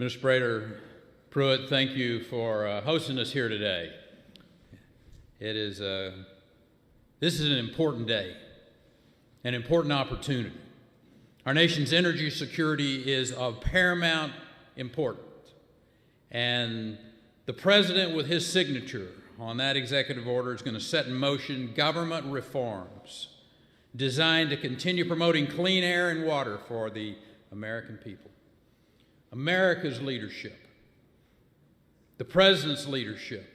Administrator Pruitt, thank you for hosting us here today. This is an important day, an important opportunity. Our nation's energy security is of paramount importance, and the President, with his signature on that executive order, is going to set in motion government reforms designed to continue promoting clean air and water for the American people. America's leadership, the President's leadership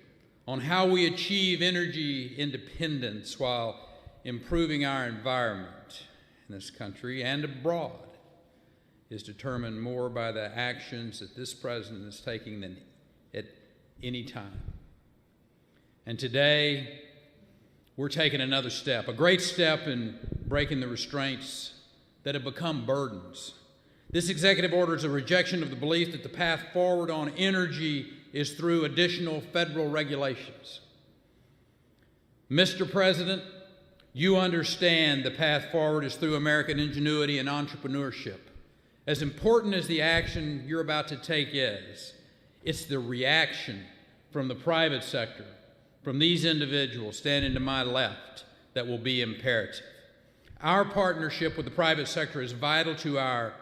on how we achieve energy independence while improving our environment in this country and abroad is determined more by the actions that this President is taking than at any time. And today, we're taking another step, a great step in breaking the restraints that have become burdens. This executive order is a rejection of the belief that the path forward on energy is through additional federal regulations. Mr. President, you understand the path forward is through American ingenuity and entrepreneurship. As important as the action you're about to take is, it's the reaction from the private sector, from these individuals standing to my left, that will be imperative. Our partnership with the private sector is vital to our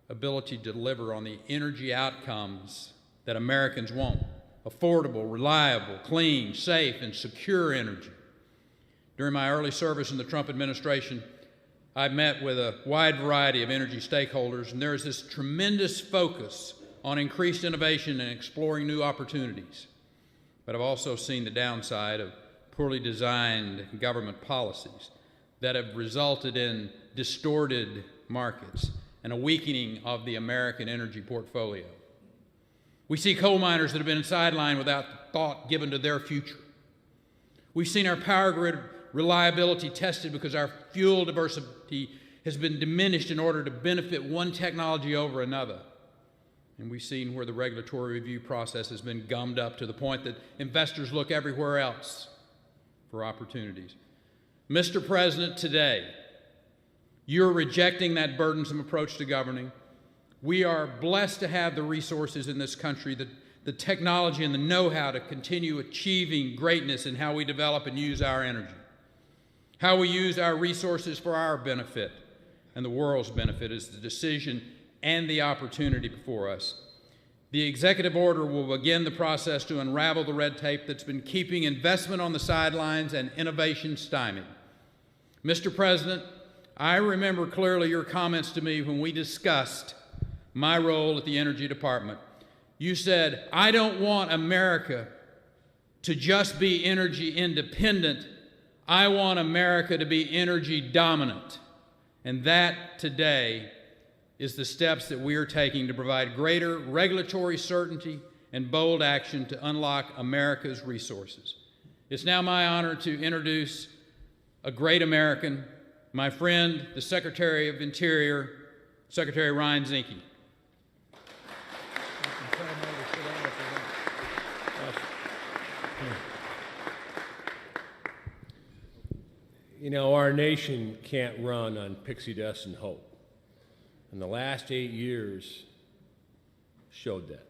ability to deliver on the energy outcomes that Americans want: affordable, reliable, clean, safe, and secure energy. During my early service in the Trump administration, I've met with a wide variety of energy stakeholders, and there is this tremendous focus on increased innovation and exploring new opportunities. But I've also seen the downside of poorly designed government policies that have resulted in distorted markets and a weakening of the American energy portfolio. We see coal miners that have been sidelined without thought given to their future. We've seen our power grid reliability tested because our fuel diversity has been diminished in order to benefit one technology over another. And we've seen where the regulatory review process has been gummed up to the point that investors look everywhere else for opportunities. Mr. President, today, you're rejecting that burdensome approach to governing. We are blessed to have the resources in this country, the technology and the know-how to continue achieving greatness in how we develop and use our energy. How we use our resources for our benefit and the world's benefit is the decision and the opportunity before us. The executive order will begin the process to unravel the red tape that's been keeping investment on the sidelines and innovation stymied. Mr. President, I remember clearly your comments to me when we discussed my role at the Energy Department. You said, "I don't want America to just be energy independent. I want America to be energy dominant." And that today is the steps that we are taking to provide greater regulatory certainty and bold action to unlock America's resources. It's now my honor to introduce a great American, my friend, the Secretary of Interior, Secretary Ryan Zinke. You know, our nation can't run on pixie dust and hope. And the last 8 years showed that.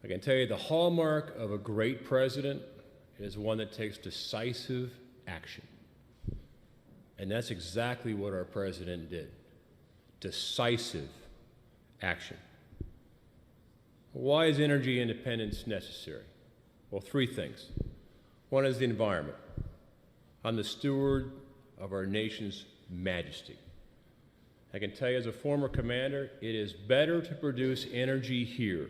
I can tell you the hallmark of a great president is one that takes decisive action. And that's exactly what our president did. Decisive action. Why is energy independence necessary? Well, 3 things. One is the environment. I'm the steward of our nation's majesty. I can tell you as a former commander, it is better to produce energy here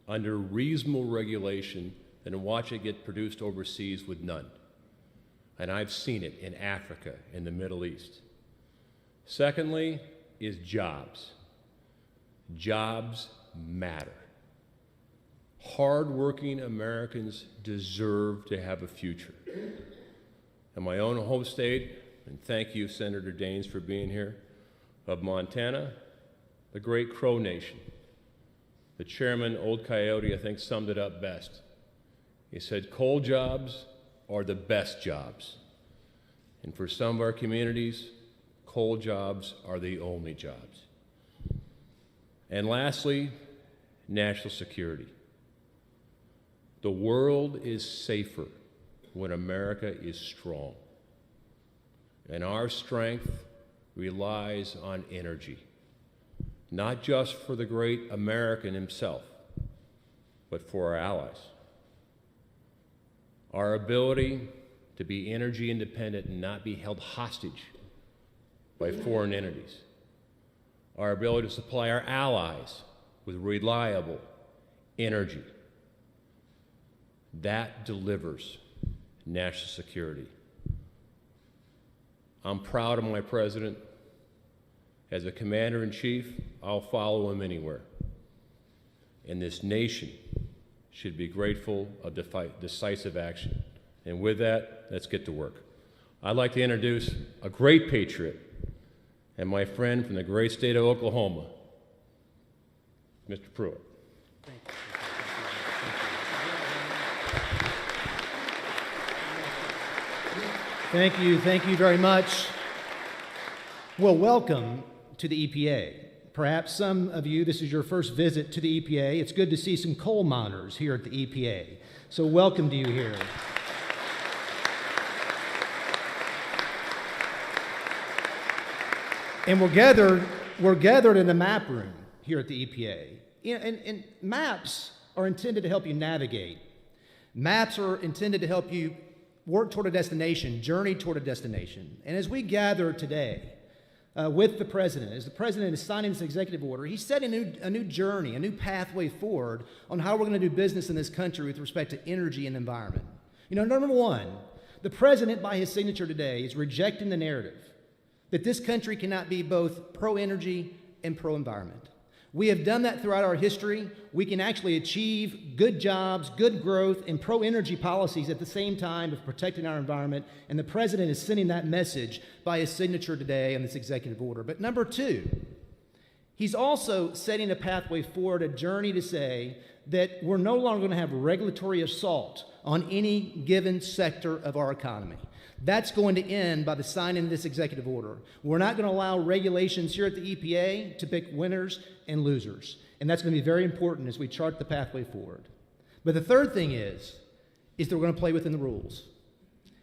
under reasonable regulation than to watch it get produced overseas with none. And I've seen it in Africa, in the Middle East. Secondly is jobs. Jobs matter. Hardworking Americans deserve to have a future. In my own home state, and thank you, Senator Daines, for being here, of Montana, the great Crow Nation. The chairman, Old Coyote, I think summed it up best. He said, coal jobs are the best jobs. And for some of our communities, coal jobs are the only jobs. And lastly, national security. The world is safer when America is strong. And our strength relies on energy, not just for the great American himself, but for our allies. Our ability to be energy independent and not be held hostage by foreign entities. Our ability to supply our allies with reliable energy. That delivers national security. I'm proud of my president. As a commander-in-chief, I'll follow him anywhere. And this nation should be grateful of decisive action. And with that, let's get to work. I'd like to introduce a great patriot and my friend from the great state of Oklahoma, Mr. Pruitt. Thank you very much. Well, welcome to the EPA. Perhaps some of you, this is your first visit to the EPA. It's good to see some coal miners here at the EPA. So welcome to you here. And we're gathered in the map room here at the EPA. And maps are intended to help you navigate. Maps are intended to help you work toward a destination, journey toward a destination. And as we gather today with the president, as the president is signing this executive order, he's setting a new journey, a new pathway forward on how we're going to do business in this country with respect to energy and environment. You know, number one, the president, by his signature today, is rejecting the narrative that this country cannot be both pro-energy and pro-environment. We have done that throughout our history. We can actually achieve good jobs, good growth, and pro-energy policies at the same time of protecting our environment, and the president is sending that message by his signature today on this executive order. But number two, he's also setting a pathway forward, a journey to say that we're no longer going to have regulatory assault on any given sector of our economy. That's going to end by the signing of this executive order. We're not going to allow regulations here at the EPA to pick winners and losers. And that's going to be very important as we chart the pathway forward. But the third thing is that we're going to play within the rules.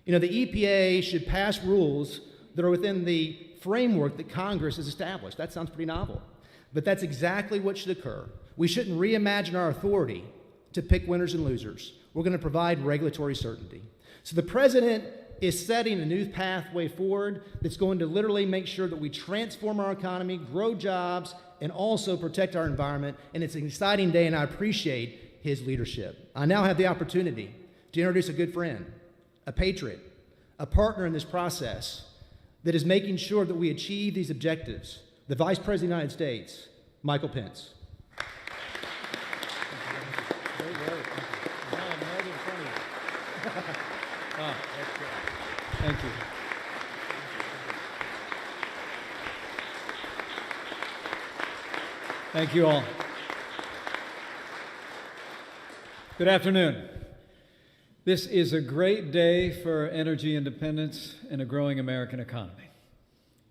You know, the EPA should pass rules that are within the framework that Congress has established. That sounds pretty novel. But that's exactly what should occur. We shouldn't reimagine our authority to pick winners and losers. We're going to provide regulatory certainty. So the president is setting a new pathway forward that's going to literally make sure that we transform our economy, grow jobs, and also protect our environment. And it's an exciting day, and I appreciate his leadership. I now have the opportunity to introduce a good friend, a patriot, a partner in this process that is making sure that we achieve these objectives, the Vice President of the United States, Michael Pence. Thank you. Thank you all. Good afternoon. This is a great day for energy independence and a growing American economy.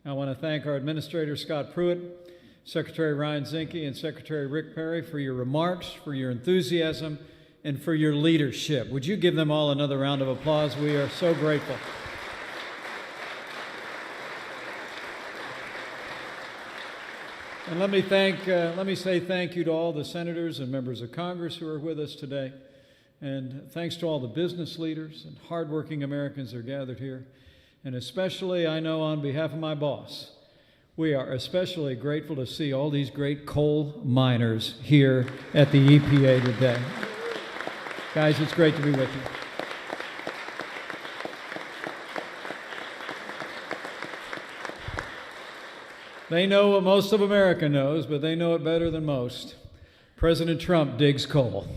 I want to thank our Administrator Scott Pruitt, Secretary Ryan Zinke, and Secretary Rick Perry for your remarks, for your enthusiasm, and for your leadership. Would you give them all another round of applause? We are so grateful. And let me say thank you to all the senators and members of Congress who are with us today. And thanks to all the business leaders and hardworking Americans that are gathered here. And especially, I know on behalf of my boss, we are especially grateful to see all these great coal miners here at the EPA today. Guys, it's great to be with you. They know what most of America knows, but they know it better than most. President Trump digs coal.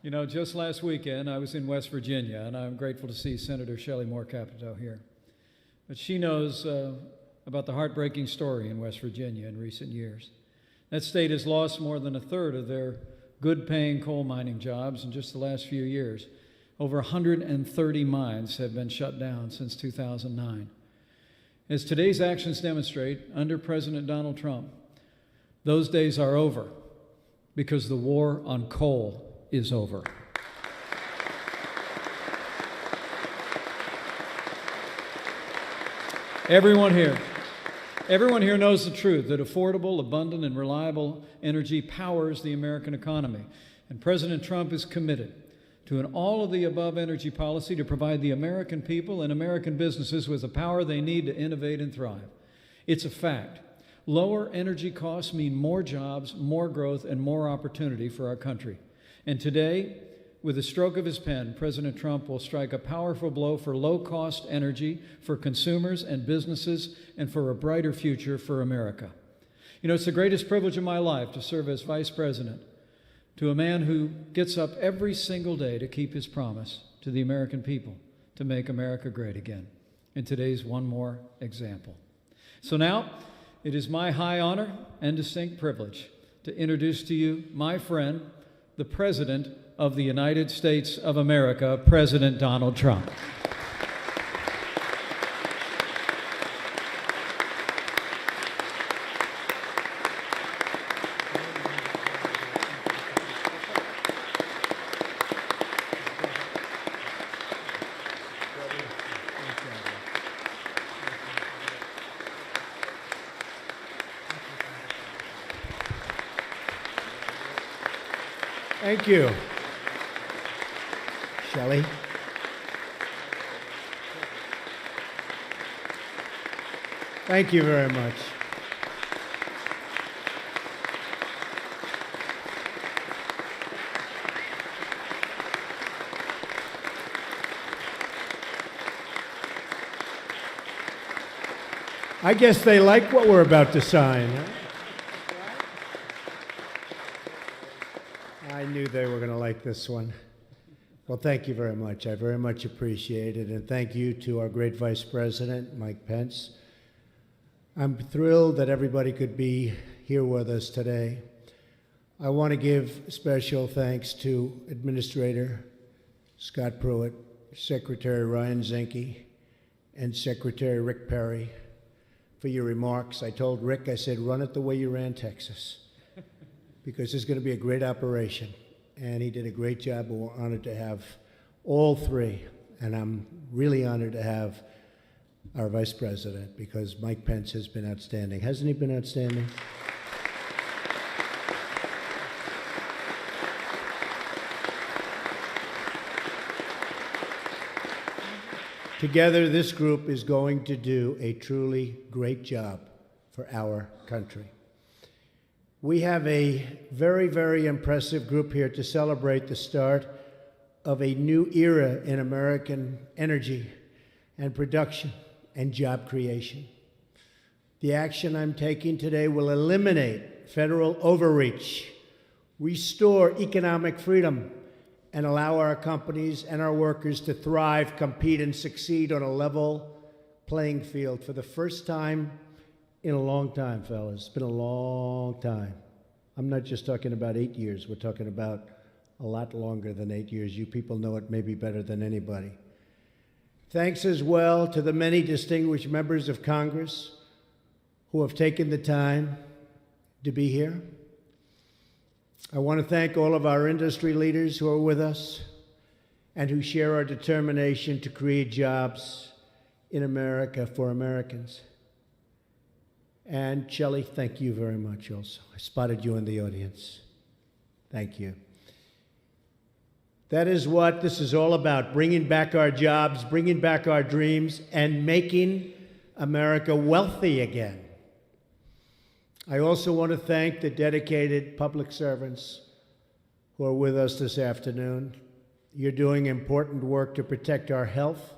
You know, just last weekend, I was in West Virginia, and I'm grateful to see Senator Shelley Moore Capito here. But she knows about the heartbreaking story in West Virginia in recent years. That state has lost more than a third of their good-paying coal mining jobs in just the last few years. Over 130 mines have been shut down since 2009. As today's actions demonstrate, under President Donald Trump, Those days are over because the war on coal is over. Everyone here knows the truth that affordable, abundant, and reliable energy powers the American economy. And President Trump is committed to an all-of-the-above energy policy to provide the American people and American businesses with the power they need to innovate and thrive. It's a fact. Lower energy costs mean more jobs, more growth, and more opportunity for our country. And today, with a stroke of his pen, President Trump will strike a powerful blow for low-cost energy, for consumers and businesses, and for a brighter future for America. You know, it's the greatest privilege of my life to serve as Vice President to a man who gets up every single day to keep his promise to the American people to make America great again. And today's one more example. So now, it is my high honor and distinct privilege to introduce to you my friend, the President of the United States of America, President Donald Trump. Thank you. Shelley. Thank you very much. I guess they like what we're about to sign. Huh? I knew they were going to like this one. Well, thank you very much. I very much appreciate it. And thank you to our great Vice President, Mike Pence. I'm thrilled that everybody could be here with us today. I want to give special thanks to Administrator Scott Pruitt, Secretary Ryan Zinke, and Secretary Rick Perry for your remarks. I told Rick, I said, run it the way you ran Texas, because it's going to be a great operation. And he did a great job. We're honored to have all three. And I'm really honored to have our Vice President, because Mike Pence has been outstanding. Hasn't he been outstanding? Together, this group is going to do a truly great job for our country. We have a very, very impressive group here to celebrate the start of a new era in American energy and production and job creation. The action I'm taking today will eliminate federal overreach, restore economic freedom, and allow our companies and our workers to thrive, compete, and succeed on a level playing field for the first time in a long time, fellas. It's been a long time. I'm not just talking about 8 years. We're talking about a lot longer than 8 years. You people know it maybe better than anybody. Thanks as well to the many distinguished members of Congress who have taken the time to be here. I want to thank all of our industry leaders who are with us and who share our determination to create jobs in America for Americans. And Shelley, thank you very much also. I spotted you in the audience. Thank you. That is what this is all about, bringing back our jobs, bringing back our dreams, and making America wealthy again. I also want to thank the dedicated public servants who are with us this afternoon. You're doing important work to protect our health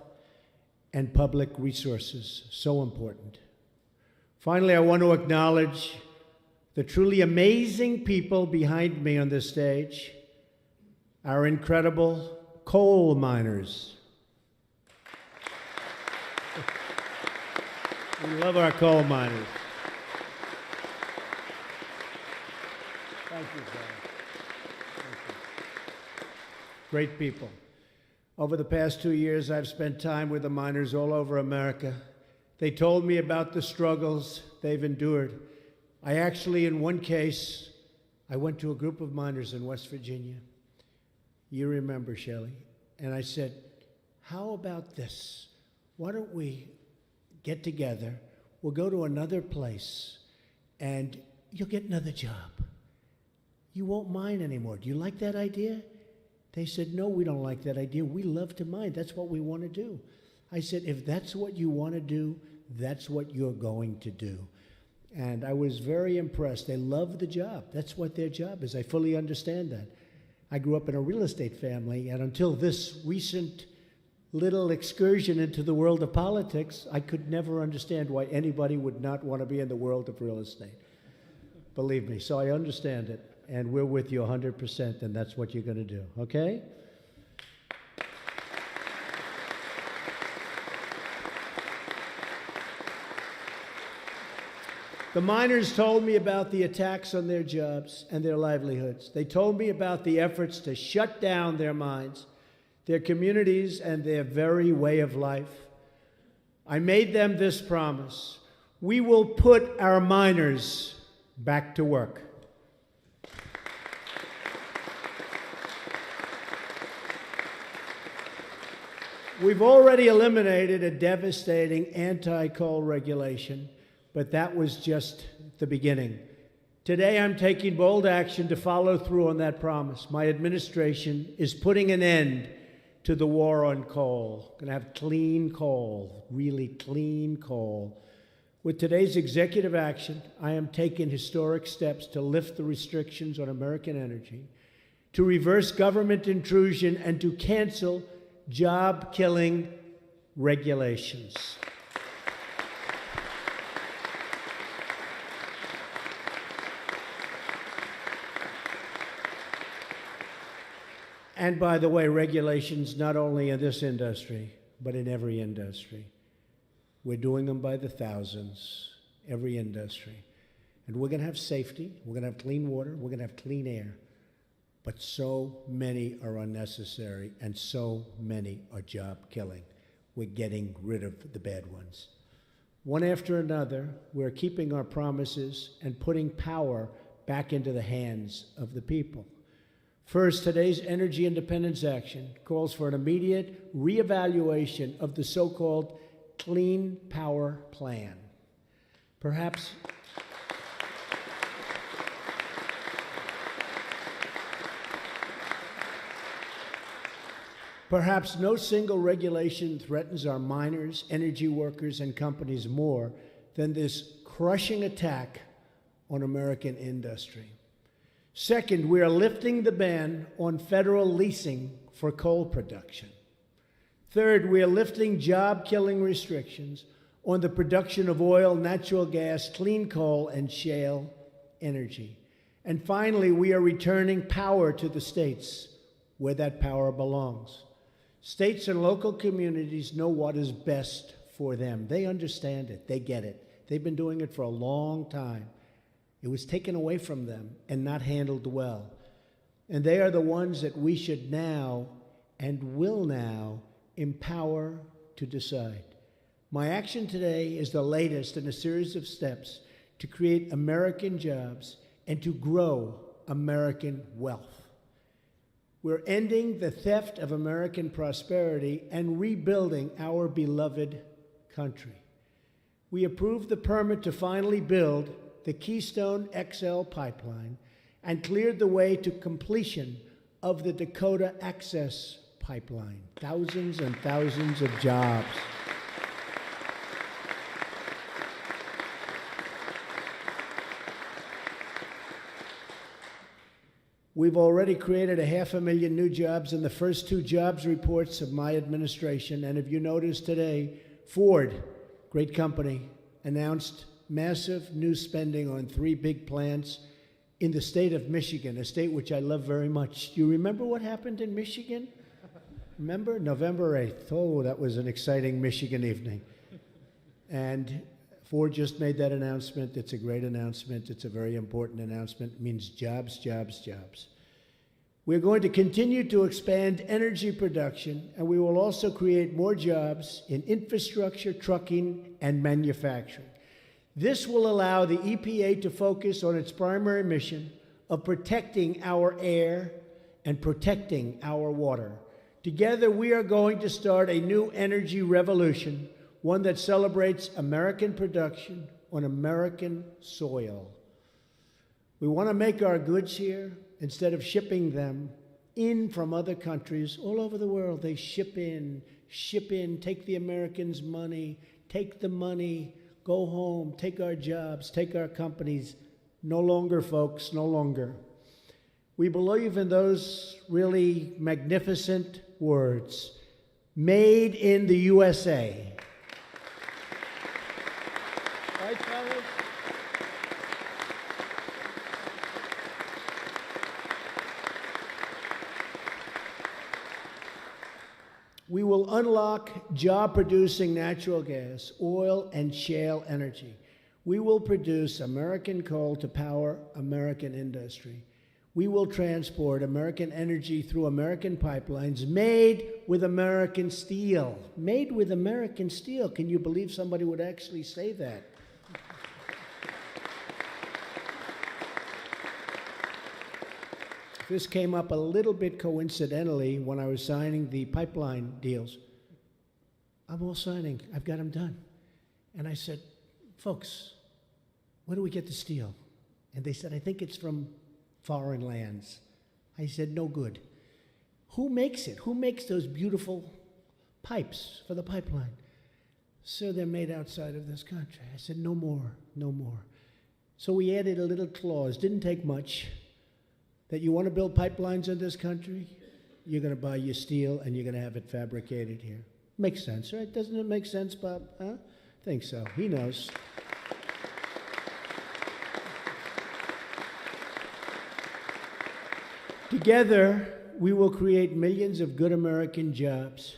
and public resources, so important. Finally, I want to acknowledge the truly amazing people behind me on this stage, our incredible coal miners. We love our coal miners. Thank you, John. Thank you. Great people. Over the past 2 years, I've spent time with the miners all over America. They told me about the struggles they've endured I actually, in one case, I went to a group of miners in West Virginia. You remember, Shelley. And I said, how about this? Why don't we get together? We'll go to another place, and you'll get another job. You won't mine anymore. Do you like that idea? They said, no, we don't like that idea. We love to mine. That's what we want to do. I said, if that's what you want to do, that's what you're going to do. And I was very impressed. They love the job. That's what their job is. I fully understand that. I grew up in a real estate family, and until this recent little excursion into the world of politics, I could never understand why anybody would not want to be in the world of real estate. Believe me, so I understand it, and we're with you 100%, and that's what you're going to do, okay? The miners told me about the attacks on their jobs and their livelihoods. They told me about the efforts to shut down their mines, their communities, and their very way of life. I made them this promise: we will put our miners back to work. We've already eliminated a devastating anti-coal regulation, but that was just the beginning. Today, I'm taking bold action to follow through on that promise. My administration is putting an end to the war on coal. Going to have clean coal, really clean coal. With today's executive action, I am taking historic steps to lift the restrictions on American energy, to reverse government intrusion, and to cancel job-killing regulations. And by the way, regulations not only in this industry, but in every industry. We're doing them by the thousands, every industry. And we're going to have safety, we're going to have clean water, we're going to have clean air. But so many are unnecessary, and so many are job-killing. We're getting rid of the bad ones. One after another, we're keeping our promises and putting power back into the hands of the people. First, today's energy independence action calls for an immediate reevaluation of the so-called Clean Power Plan. Perhaps no single regulation threatens our miners, energy workers, and companies more than this crushing attack on American industry. Second, we are lifting the ban on federal leasing for coal production. Third, we are lifting job-killing restrictions on the production of oil, natural gas, clean coal, and shale energy. And finally, we are returning power to the states where that power belongs. States and local communities know what is best for them. They understand it. They get it. They've been doing it for a long time. It was taken away from them and not handled well. And they are the ones that we should now and will now empower to decide. My action today is the latest in a series of steps to create American jobs and to grow American wealth. We're ending the theft of American prosperity and rebuilding our beloved country. We approved the permit to finally build the Keystone XL pipeline and cleared the way to completion of the Dakota Access Pipeline. Thousands and thousands of jobs. We've already created 500,000 new jobs in the first 2 jobs reports of my administration. And if you noticed today, Ford, great company, announced massive new spending on 3 big plants in the state of Michigan, a state which I love very much. Do you remember what happened in Michigan? Remember? November 8th. Oh, that was an exciting Michigan evening. And Ford just made that announcement. It's a great announcement. It's a very important announcement. It means jobs, jobs, jobs. We're going to continue to expand energy production, and we will also create more jobs in infrastructure, trucking, and manufacturing. This will allow the EPA to focus on its primary mission of protecting our air and protecting our water. Together, we are going to start a new energy revolution, one that celebrates American production on American soil. We want to make our goods here instead of shipping them in from other countries all over the world. They ship in, take the Americans' money, take the money, go home, take our jobs, take our companies. No longer, folks, no longer. We believe in those really magnificent words, made in the USA. Right, fellas? We will unlock job-producing natural gas, oil, and shale energy. We will produce American coal to power American industry. We will transport American energy through American pipelines made with American steel. Made with American steel. Can you believe somebody would actually say that? This came up a little bit coincidentally when I was signing the pipeline deals. I'm all signing. I've got them done. And I said, folks, where do we get the steel? And they said, I think it's from foreign lands. I said, no good. Who makes it? Who makes those beautiful pipes for the pipeline? Sir, they're made outside of this country. I said, no more, no more. So we added a little clause, didn't take much, that you want to build pipelines in this country, you're going to buy your steel and you're going to have it fabricated here. Makes sense, right? Doesn't it make sense, Bob? Huh? I think so. He knows. Together, we will create millions of good American jobs,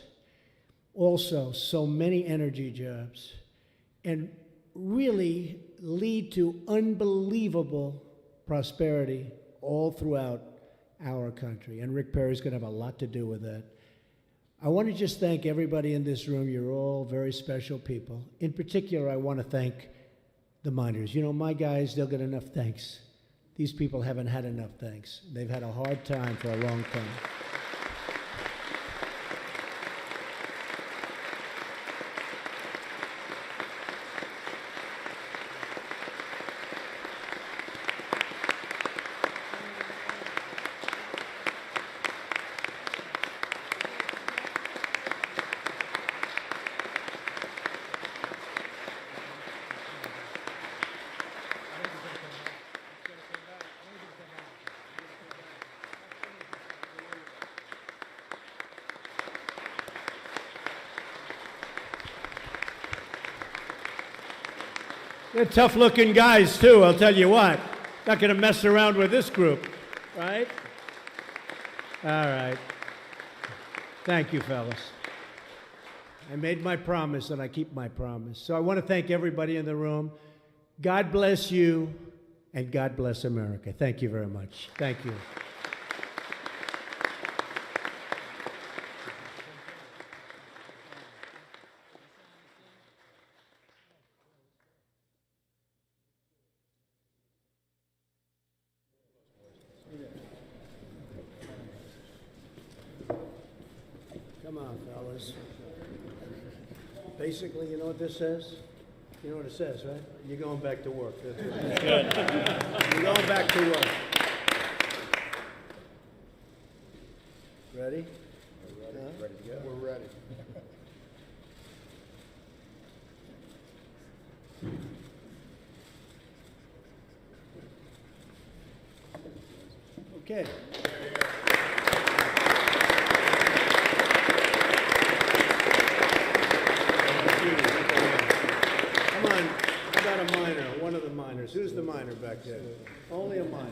also so many energy jobs, and really lead to unbelievable prosperity all throughout our country. And Rick Perry's going to have a lot to do with that. I want to just thank everybody in this room. You're all very special people. In particular, I want to thank the miners. You know, my guys, they'll get enough thanks. These people haven't had enough thanks. They've had a hard time for a long time. They're tough-looking guys, too, I'll tell you what. Not going to mess around with this group, right? All right. Thank you, fellas. I made my promise, and I keep my promise. So I want to thank everybody in the room. God bless you, and God bless America. Thank you very much. Thank you. Come on, fellas. Basically, you know what this says? You know what it says, right? You're going back to work. That's what it says. You're going back to work. Ready? Ready to go? We're ready. Okay. Come on, how about a minor? One of the minors. Who's the minor back there? Only a minor.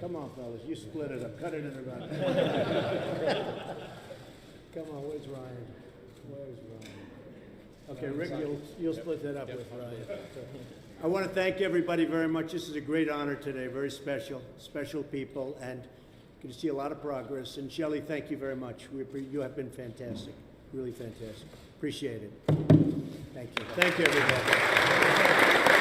Come on, fellas. You split it up. Cut it in about. Come on, where's Ryan? Where's Ryan? Okay, Rick, you'll split that up with Ryan. I want to thank everybody very much. This is a great honor today. Very special, special people, and good to see a lot of progress. And Shelley, thank you very much. You have been fantastic. Really fantastic. Appreciate it. Thank you. Thank you, everybody.